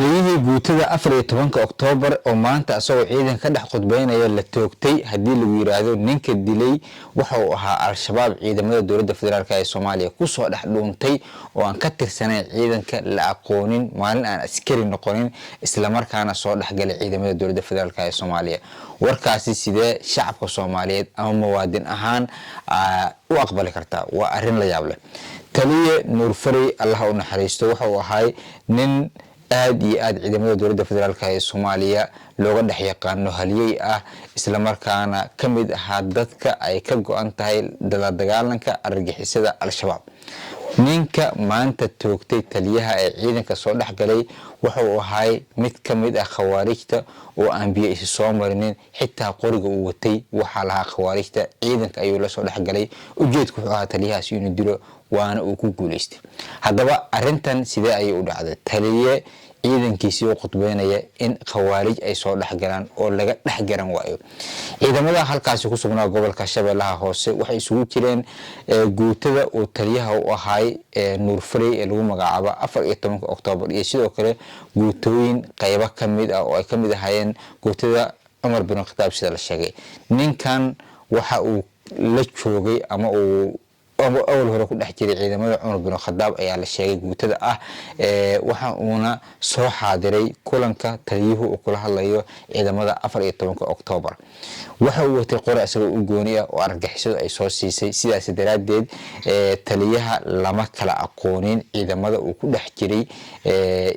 taliyihii guutada 14 Oktoobar oo maanta asagoo ciidan ka dhex qodbeynaya la toogtay hadii lagu yiraahdo ninka dilay waxa uu ahaa al-shabaab ciidamada dawladda federaalka ee Soomaaliya ku soo dhex dhuuntay oo aan ka tirsanay ciidanka la aqoonin maalin aan askari noqonin isla markaana soo dhex galay ciidamada dawladda federaalka ee Soomaaliya warkaasi sidee shacabka Soomaaliyeed ama muwaadin ahaan u aqbali kartaa waa arin la yaab leh taliye Nuur Fari Allah u naxariisto waxa uu ahaa nin aad iyo aad ciidamada dawladda federaalka ee Soomaaliya looga dhex yaqaano haliyay ah isla markaana kamid ah dadka ay ka go'an tahay dagaalanka argagixisada al-shabaab ninka maanta toogtay taliyaha ee ciidanka soo dhex galay waxa uu ahaa mid kamid ah khawaarijta oo aan biyo is soo marinin xitaa qoriga uu watay waxa laha khawaarijta ciidanka ayuu la soo dhex galay ujeedku wuxuu ahaa taliyahaas inuu dilo waana uu ku guuleystay hadaba arintan sidee ay u dhacday taliye ciidankiisii oo qodbeynaya in khawaarij ay soo dhex galaan oo laga dhex garan waayo ciidamada halkaas ku sugnaa gobolka Shabeellaha Hoose waxay isugu jireen guutada oo taliyaha u ahaa Nuur Fari ee lagu magacaabo 14 Oktoobar iyo sidoo kale guutooyin qaybo kamid ah oo ay kamid ahaayeen guutada Umar bin Khattab sida la sheegay ninkan waxa uu la joogay ama uu أول هو كل حكي عيدمada عمر بن الخطاب ayaa la sheegay guutada ah waxa uuna soo xaadiray kulanka taliyuhu oo kula hadlayo ciidamada 14 Oktoobar waxa uu watay qori asagoo u gooniya oo argagixisada ay soo siisay sidaas daraadeed taliyaha lama kala aqoonin ciidamada uu ku dhex jiray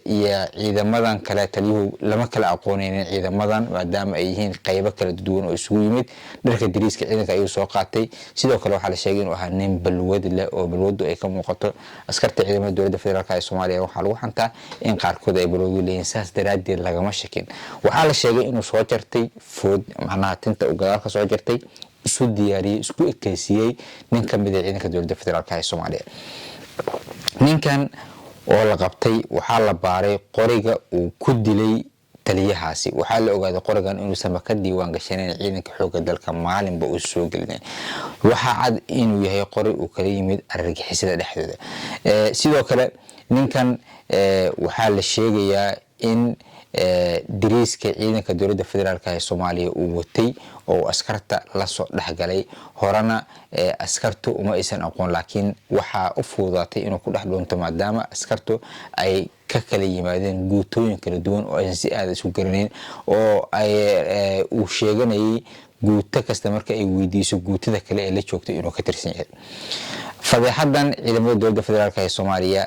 iyo ciidamadan kale taliyuhu lama kala aqoonin ciidamadan maadaama ay yihiin qaybo kala duwan oo isugu yimid dharka diriiska ciidanka ayuu soo qaatay sidoo kale waxa la sheegay inuu ahaa nin balwad leh oo balwadu ay ka muuqato askarta ciidamada dawladda federaalka ee Soomaaliya waxa lagu xantaa in qaarkood ay balwadu leeyihiin saas daraadeed lagama shakin waxa la sheegay inuu soo jartay food macnaha tinta uu gadaal ka soo jartay isu diyaariyay isku ekeysiyay nin kamid ah ciidanka dawladda federaalka ee Soomaaliya ninkan oo la qabtay waxa la baaray qoriga uu ku dilay taliyahaasi waxa la ogaaday qorigan inuu samaka diiwaan gashanay ciidanka xoogga dalka maalinba uu soo galnay waxa cad inuu yahay qori uu kala yimid argagixisada dhexdooda sidoo kale ninkan waxa la sheegayaa in diriiska ciidanka dawladda federaalka ee Soomaaliya uu watay oo askarta la soo dhaxgalay horana askartu uma aysan aqoon laakiin waxa u fududaatay inuu ku dhex dhuunto maadaama askartu ay ka kala yimaadeen guutooyin kala duwan oo ay si aad isku garaneen oo ay uu sheeganayay guuta kasta marka ay weydiiso guutada kale ee la joogtay inuu ka tirsan yahay fadeexadan ciidamada dawladda federaalka ee Soomaaliya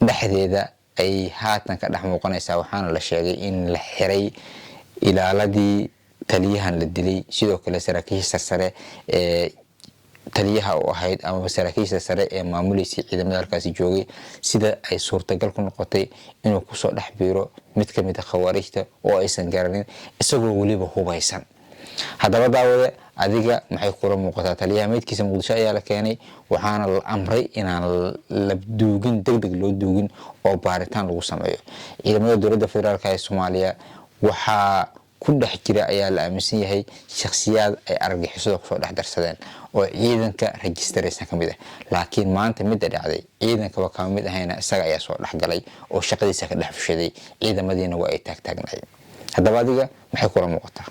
dhexdeeda ay haatan ka dhex muuqanaysaa waxaana la sheegay in la xiray ilaaladii taliyahan la dilay sidoo kale saraakiisha sare ee taliyaha oo ahayd ama saraakiisha sare ee maamulaysa ciidamada halkaas joogay sida ay suurtagal ku noqotay inuu ku soo dhex biiro mid kamid ah khawaarijta oo aysan garanin isagoo waliba hubaysan hadaba daawada adiga maxay kula muuqataa taliyaha meedkiisa Muqdisho ayaa la keenay waxaana la amray inaan la duugin degdeg loo duugin oo baaritaan lagu sameeyo ciidamada dawladda federaalka ee Soomaaliya waxa ku dhex jira ayaa la aaminsan yahay shakhsiyaad ay argagixisada ku soo dhex darsadeen oo ciidanka registeraysan kamid ah laakiin maanta mid dhacday ciidanka waa kamid ahayna isaga ayaa soo dhex galay oo shaqadiisa ka dhex fushaday ciidamadiina waa ay taagnaayeen hadaba adiga maxay kula muuqataa